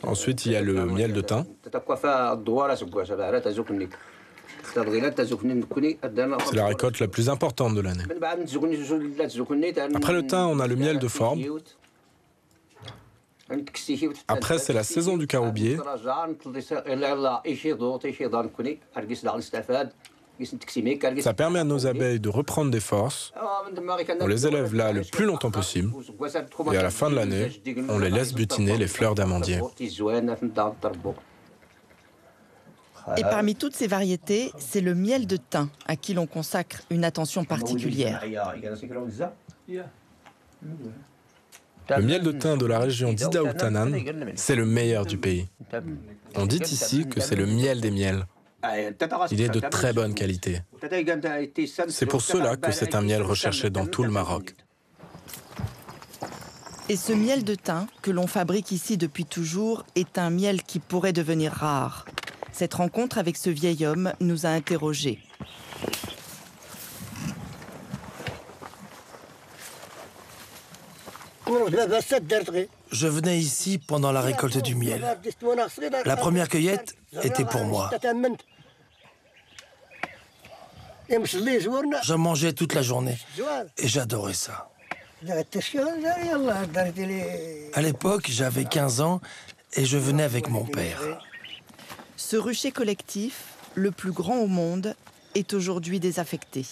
Ensuite, il y a le miel de thym. C'est la récolte la plus importante de l'année. Après le thym, on a le miel de forme. Après, c'est la saison du caroubier. Ça permet à nos abeilles de reprendre des forces. On les élève là le plus longtemps possible. Et à la fin de l'année, on les laisse butiner les fleurs d'amandier. Et parmi toutes ces variétés, c'est le miel de thym à qui l'on consacre une attention particulière. Le miel de thym de la région d'Ida-Outanan, c'est le meilleur du pays. On dit ici que c'est le miel des miels. Il est de très bonne qualité. C'est pour cela que c'est un miel recherché dans tout le Maroc. Et ce miel de thym, que l'on fabrique ici depuis toujours, est un miel qui pourrait devenir rare. Cette rencontre avec ce vieil homme nous a interrogés. Je venais ici pendant la récolte du miel. La première cueillette était pour moi. J'en mangeais toute la journée et j'adorais ça. À l'époque, j'avais 15 ans et je venais avec mon père. Ce rucher collectif, le plus grand au monde, est aujourd'hui désaffecté.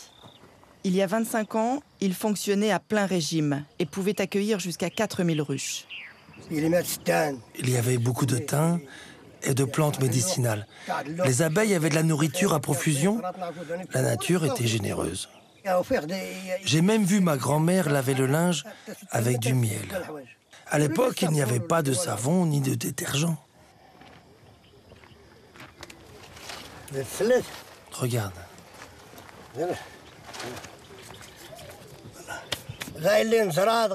Il y a 25 ans, il fonctionnait à plein régime et pouvait accueillir jusqu'à 4000 ruches. Il y avait beaucoup de thym et de plantes médicinales. Les abeilles avaient de la nourriture à profusion. La nature était généreuse. J'ai même vu ma grand-mère laver le linge avec du miel. À l'époque, il n'y avait pas de savon ni de détergent. Regarde.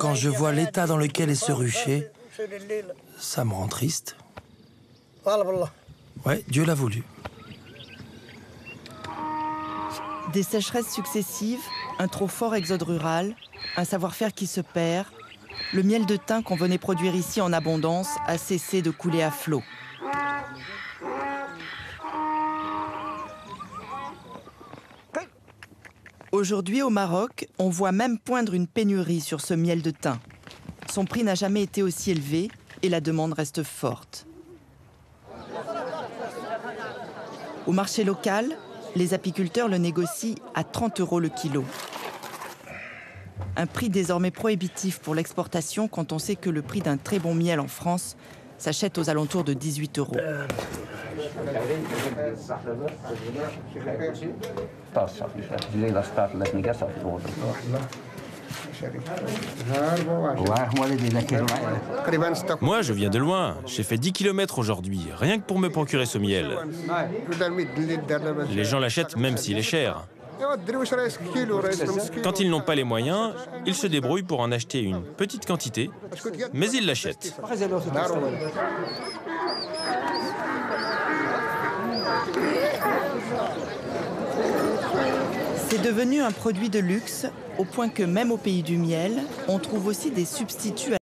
Quand je vois l'état dans lequel est ce rucher, ça me rend triste. Ouais, Dieu l'a voulu. Des sécheresses successives, un trop fort exode rural, un savoir-faire qui se perd, le miel de thym qu'on venait produire ici en abondance a cessé de couler à flot. Aujourd'hui, au Maroc, on voit même poindre une pénurie sur ce miel de thym. Son prix n'a jamais été aussi élevé et la demande reste forte. Au marché local, les apiculteurs le négocient à 30 € le kilo. Un prix désormais prohibitif pour l'exportation quand on sait que le prix d'un très bon miel en France s'achète aux alentours de 18 €. Moi, je viens de loin. J'ai fait 10 km aujourd'hui, rien que pour me procurer ce miel. Les gens l'achètent même s'il est cher. Quand ils n'ont pas les moyens, ils se débrouillent pour en acheter une petite quantité, mais ils l'achètent. C'est devenu un produit de luxe, au point que même au pays du miel, on trouve aussi des substituts